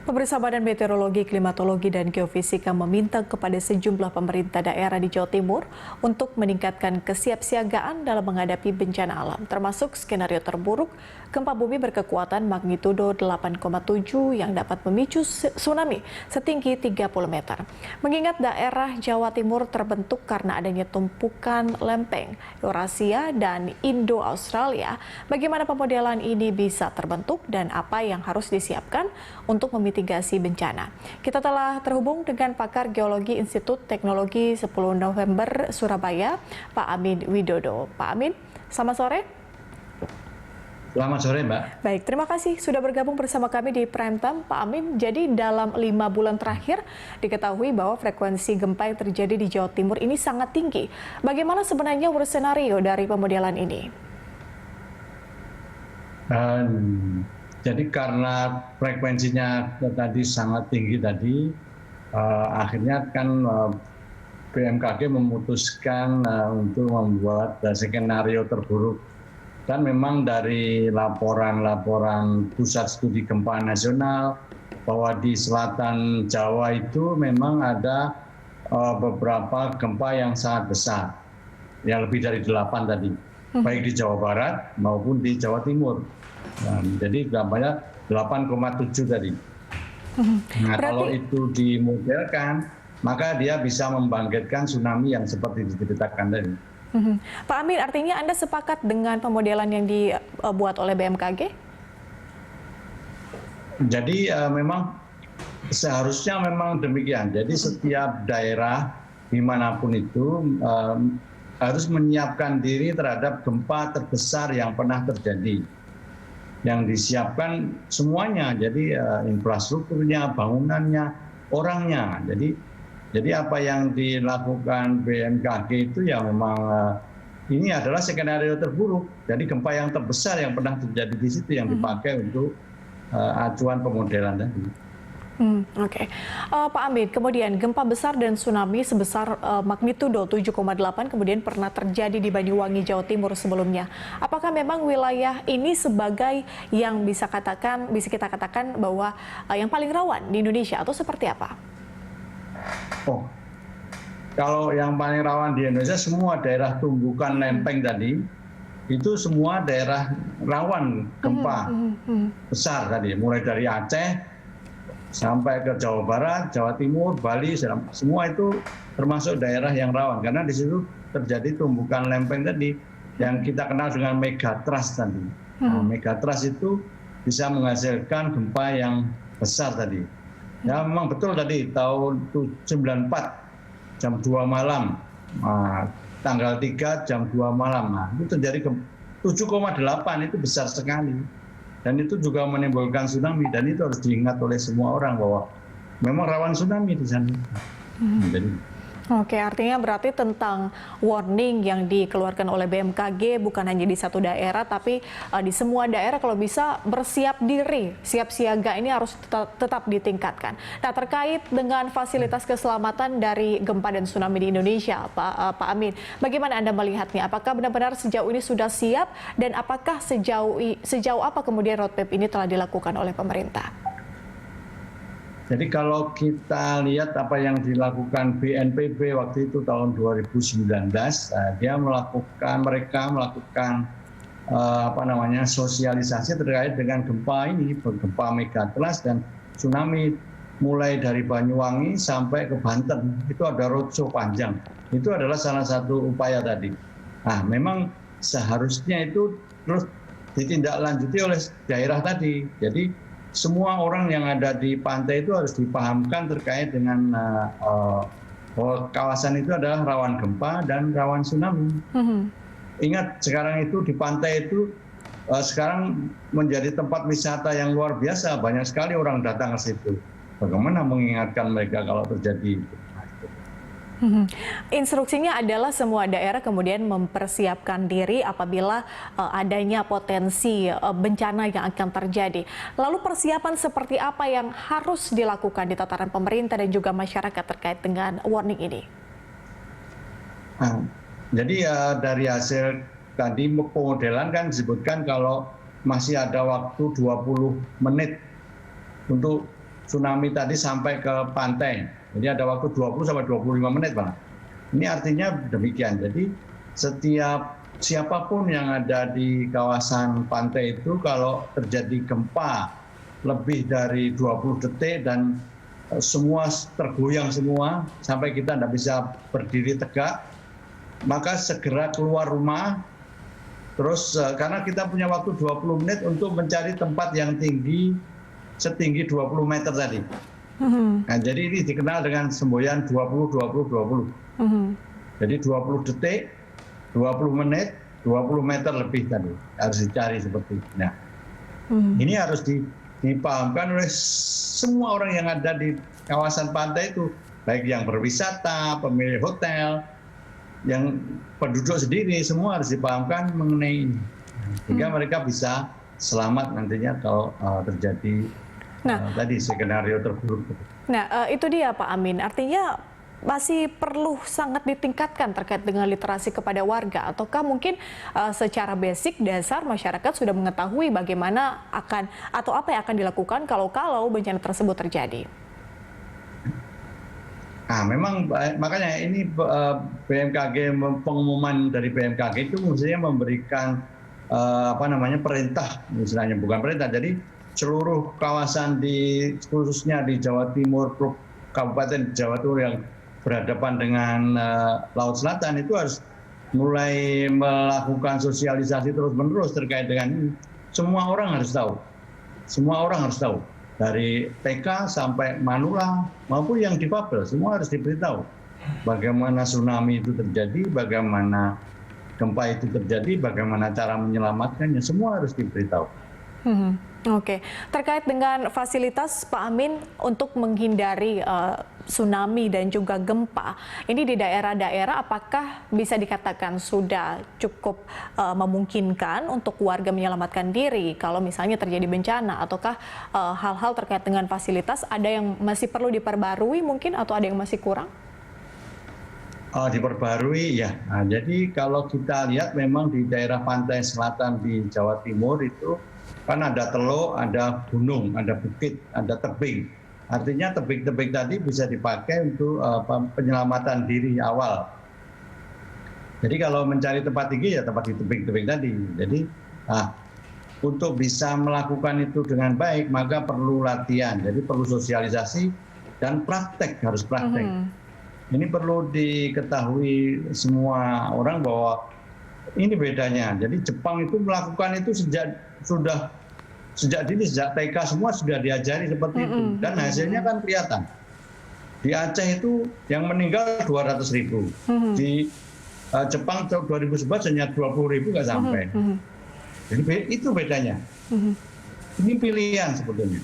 Pemirsa Badan Meteorologi, Klimatologi, dan Geofisika meminta kepada sejumlah pemerintah daerah di Jawa Timur untuk meningkatkan kesiapsiagaan dalam menghadapi bencana alam, termasuk skenario terburuk gempa bumi berkekuatan magnitudo 8,7 yang dapat memicu tsunami setinggi 30 meter. Mengingat daerah Jawa Timur terbentuk karena adanya tumpukan lempeng Eurasia dan Indo-Australia, bagaimana pemodelan ini bisa terbentuk dan apa yang harus disiapkan untuk mitigasi bencana. Kita telah terhubung dengan pakar geologi Institut Teknologi 10 November Surabaya, Pak Amin Widodo. Pak Amin, selamat sore. Selamat sore, Mbak. Baik, terima kasih sudah bergabung bersama kami di Prime Time, Pak Amin. Jadi dalam 5 bulan terakhir diketahui bahwa frekuensi gempa yang terjadi di Jawa Timur ini sangat tinggi. Bagaimana sebenarnya skenario dari pemodelan ini? Jadi karena frekuensinya tadi sangat tinggi tadi, akhirnya kan BMKG memutuskan untuk membuat skenario terburuk. Dan memang dari laporan-laporan Pusat Studi Gempa Nasional bahwa di selatan Jawa itu memang ada beberapa gempa yang sangat besar, yang lebih dari 8 tadi, baik di Jawa Barat maupun di Jawa Timur. Jadi dampaknya 8,7 tadi. Nah, kalau itu dimodelkan, maka dia bisa membangkitkan tsunami yang seperti diceritakan tadi. Pak Amin, artinya Anda sepakat dengan pemodelan yang dibuat oleh BMKG? Jadi memang seharusnya memang demikian. Jadi setiap daerah dimanapun itu harus menyiapkan diri terhadap gempa terbesar yang pernah terjadi. Yang disiapkan semuanya, jadi infrastrukturnya, bangunannya, orangnya. Jadi apa yang dilakukan BMKG itu ya memang ini adalah skenario terburuk. Jadi gempa yang terbesar yang pernah terjadi di situ yang dipakai untuk acuan pemodelan tadi. Oke. Pak Amin, kemudian gempa besar dan tsunami sebesar magnitudo 7,8 kemudian pernah terjadi di Banyuwangi, Jawa Timur sebelumnya. Apakah memang wilayah ini sebagai yang bisa kita katakan bahwa yang paling rawan di Indonesia atau seperti apa? Oh, kalau yang paling rawan di Indonesia semua daerah tumbukan lempeng tadi itu semua daerah rawan gempa besar tadi, mulai dari Aceh sampai ke Jawa Barat, Jawa Timur, Bali, semua itu termasuk daerah yang rawan karena di situ terjadi tumbukan lempeng tadi yang kita kenal dengan megatrust tadi. Nah, megatrust itu bisa menghasilkan gempa yang besar tadi. Ya memang betul tadi tahun 94 jam 2 malam, tanggal 3 jam 2 malam, itu terjadi 7,8 itu besar sekali. Dan itu juga menimbulkan tsunami dan itu harus diingat oleh semua orang bahwa memang rawan tsunami di sana. Oke, artinya berarti tentang warning yang dikeluarkan oleh BMKG bukan hanya di satu daerah, tapi di semua daerah kalau bisa bersiap diri, siap siaga ini harus tetap ditingkatkan. Nah, terkait dengan fasilitas keselamatan dari gempa dan tsunami di Indonesia, Pak Amin, bagaimana Anda melihatnya? Apakah benar-benar sejauh ini sudah siap dan apakah sejauh apa kemudian roadmap ini telah dilakukan oleh pemerintah? Jadi kalau kita lihat apa yang dilakukan BNPB waktu itu tahun 2019, mereka melakukan sosialisasi terkait dengan gempa ini, gempa megatrust dan tsunami mulai dari Banyuwangi sampai ke Banten. Itu ada roadshow panjang. Itu adalah salah satu upaya tadi. Nah, memang seharusnya itu terus ditindaklanjuti oleh daerah tadi. Jadi semua orang yang ada di pantai itu harus dipahamkan terkait dengan bahwa kawasan itu adalah rawan gempa dan rawan tsunami. Ingat sekarang itu di pantai itu sekarang menjadi tempat wisata yang luar biasa. Banyak sekali orang datang ke situ. Bagaimana mengingatkan mereka kalau terjadi itu? Instruksinya adalah semua daerah kemudian mempersiapkan diri apabila adanya potensi bencana yang akan terjadi. Lalu persiapan seperti apa yang harus dilakukan di tataran pemerintah dan juga masyarakat terkait dengan warning ini? Jadi dari hasil tadi pemodelan kan disebutkan kalau masih ada waktu 20 menit untuk tsunami tadi sampai ke pantai. Jadi ada waktu 20 sampai 25 menit, Pak. Ini artinya demikian. Jadi siapapun yang ada di kawasan pantai itu kalau terjadi gempa lebih dari 20 detik dan semua tergoyang semua sampai kita tidak bisa berdiri tegak, maka segera keluar rumah. Terus karena kita punya waktu 20 menit untuk mencari tempat yang tinggi setinggi 20 meter tadi. Nah, jadi ini dikenal dengan semboyan 20-20-20. Jadi 20 detik, 20 menit, 20 meter lebih tadi harus dicari seperti itu. Nah, ini harus dipahamkan oleh semua orang yang ada di kawasan pantai itu, baik yang berwisata, pemilik hotel, yang penduduk sendiri, semua harus dipahamkan mengenai ini, sehingga mereka bisa selamat nantinya kalau terjadi tadi skenario terburuk. Nah, itu dia Pak Amin, artinya masih perlu sangat ditingkatkan terkait dengan literasi kepada warga, ataukah mungkin secara basic dasar masyarakat sudah mengetahui bagaimana akan atau apa yang akan dilakukan kalau bencana tersebut terjadi? Nah, memang makanya ini BMKG, pengumuman dari BMKG itu mestinya memberikan perintah, misalnya bukan perintah. Jadi seluruh kawasan khususnya di Jawa Timur, Kabupaten Jawa Timur yang berhadapan dengan Laut Selatan itu harus mulai melakukan sosialisasi terus-menerus terkait dengan ini. Semua orang harus tahu. Semua orang harus tahu. Dari TK sampai manula maupun yang difabel, semua harus diberitahu. Bagaimana tsunami itu terjadi, bagaimana gempa itu terjadi, bagaimana cara menyelamatkannya, semua harus diberitahu. Oke, terkait dengan fasilitas Pak Amin untuk menghindari tsunami dan juga gempa, ini di daerah-daerah apakah bisa dikatakan sudah cukup memungkinkan untuk warga menyelamatkan diri kalau misalnya terjadi bencana, ataukah hal-hal terkait dengan fasilitas ada yang masih perlu diperbarui mungkin atau ada yang masih kurang? Diperbarui ya. Nah, jadi kalau kita lihat memang di daerah pantai selatan di Jawa Timur itu kan ada teluk, ada gunung, ada bukit, ada tebing. Artinya tebing-tebing tadi bisa dipakai untuk penyelamatan diri awal. Jadi kalau mencari tempat tinggi ya tempat di tebing-tebing tadi. Jadi untuk bisa melakukan itu dengan baik maka perlu latihan. Jadi perlu sosialisasi dan praktek, harus praktek. Ini perlu diketahui semua orang bahwa ini bedanya. Jadi Jepang itu melakukan itu sejak dini, sejak TK semua sudah diajari seperti itu. Dan hasilnya kan kelihatan. Di Aceh itu yang meninggal 200.000. Di Jepang 2011 hanya 20.000 nggak sampai. Jadi itu bedanya. Ini pilihan sebetulnya.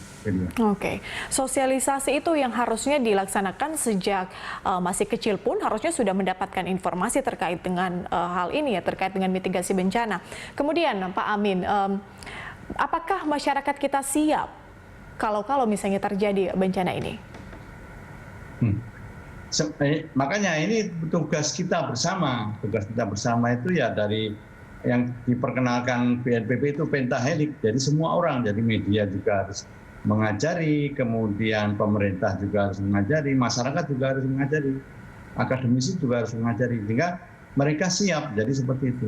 Oke, sosialisasi itu yang harusnya dilaksanakan sejak masih kecil pun harusnya sudah mendapatkan informasi terkait dengan hal ini ya, terkait dengan mitigasi bencana. Kemudian Pak Amin, apakah masyarakat kita siap kalau misalnya terjadi bencana ini? Makanya ini tugas kita bersama. Tugas kita bersama itu ya dari yang diperkenalkan BNPB itu pentahelik. Jadi semua orang, jadi media juga harus mengajari, kemudian pemerintah juga harus mengajari, masyarakat juga harus mengajari, akademisi juga harus mengajari, sehingga mereka siap. Jadi seperti itu.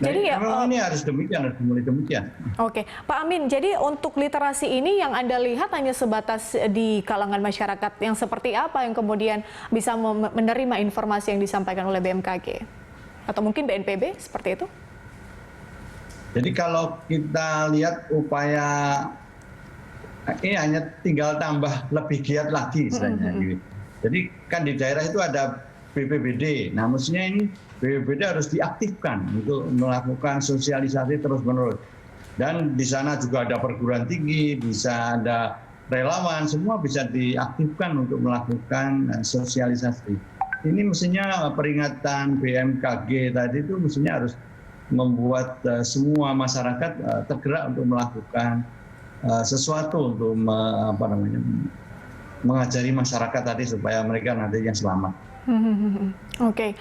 Jadi memang ini harus demikian, harus dimulai demikian. Oke, Pak Amin. Jadi untuk literasi ini yang Anda lihat hanya sebatas di kalangan masyarakat yang seperti apa yang kemudian bisa menerima informasi yang disampaikan oleh BMKG atau mungkin BNPB seperti itu? Jadi kalau kita lihat upaya ini hanya tinggal tambah lebih giat lagi istilahnya. Jadi kan di daerah itu ada BPBD. Nah, mestinya ini BPBD harus diaktifkan untuk melakukan sosialisasi terus-menerus. Dan di sana juga ada perguruan tinggi, bisa ada relawan, semua bisa diaktifkan untuk melakukan sosialisasi. Ini mestinya peringatan BMKG tadi itu mestinya harus membuat semua masyarakat tergerak untuk melakukan sesuatu untuk mengajari masyarakat tadi supaya mereka nantinya selamat. Oke,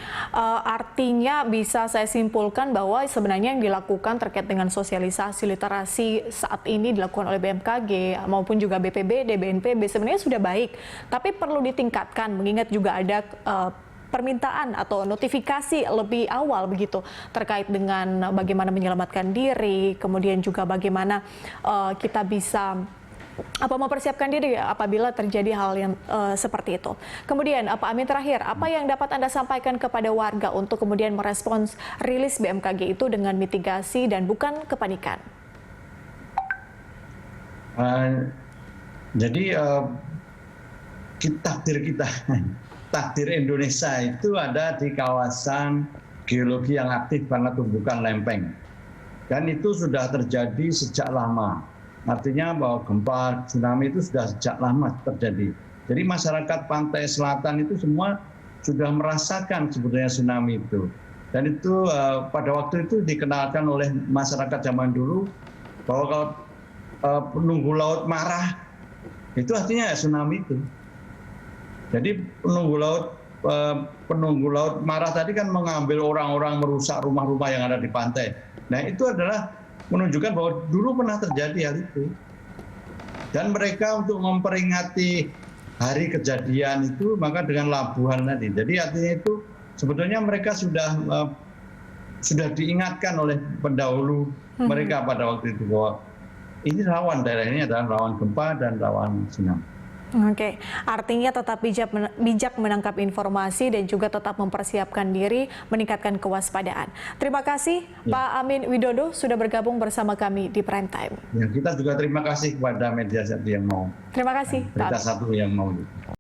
artinya bisa saya simpulkan bahwa sebenarnya yang dilakukan terkait dengan sosialisasi literasi saat ini dilakukan oleh BMKG maupun juga BPBD, BNPB sebenarnya sudah baik, tapi perlu ditingkatkan mengingat juga ada permintaan atau notifikasi lebih awal begitu terkait dengan bagaimana menyelamatkan diri, kemudian juga bagaimana kita bisa mempersiapkan diri apabila terjadi hal yang seperti itu. Kemudian Pak Amin, terakhir, apa yang dapat Anda sampaikan kepada warga untuk kemudian merespons rilis BMKG itu dengan mitigasi dan bukan kepanikan? Jadi takdir Indonesia itu ada di kawasan geologi yang aktif karena tumbukan lempeng. Dan itu sudah terjadi sejak lama. Artinya bahwa gempa, tsunami itu sudah sejak lama terjadi. Jadi masyarakat pantai selatan itu semua sudah merasakan sebetulnya tsunami itu. Dan itu pada waktu itu dikenalkan oleh masyarakat zaman dulu bahwa kalau penunggu laut marah, itu artinya tsunami itu. Jadi penunggu laut marah tadi kan mengambil orang-orang, merusak rumah-rumah yang ada di pantai. Nah itu adalah menunjukkan bahwa dulu pernah terjadi hal itu. Dan mereka untuk memperingati hari kejadian itu, maka dengan labuhan tadi. Jadi artinya itu sebetulnya mereka sudah diingatkan oleh pendahulu mereka pada waktu itu bahwa ini rawan, daerah ini adalah rawan gempa dan rawan tsunami. Oke, artinya tetap bijak menangkap informasi dan juga tetap mempersiapkan diri, meningkatkan kewaspadaan. Terima kasih Pak Amin Widodo sudah bergabung bersama kami di Prime Time. Ya, kita juga terima kasih kepada media satu yang mau. Terima kasih. Berita satu yang mau.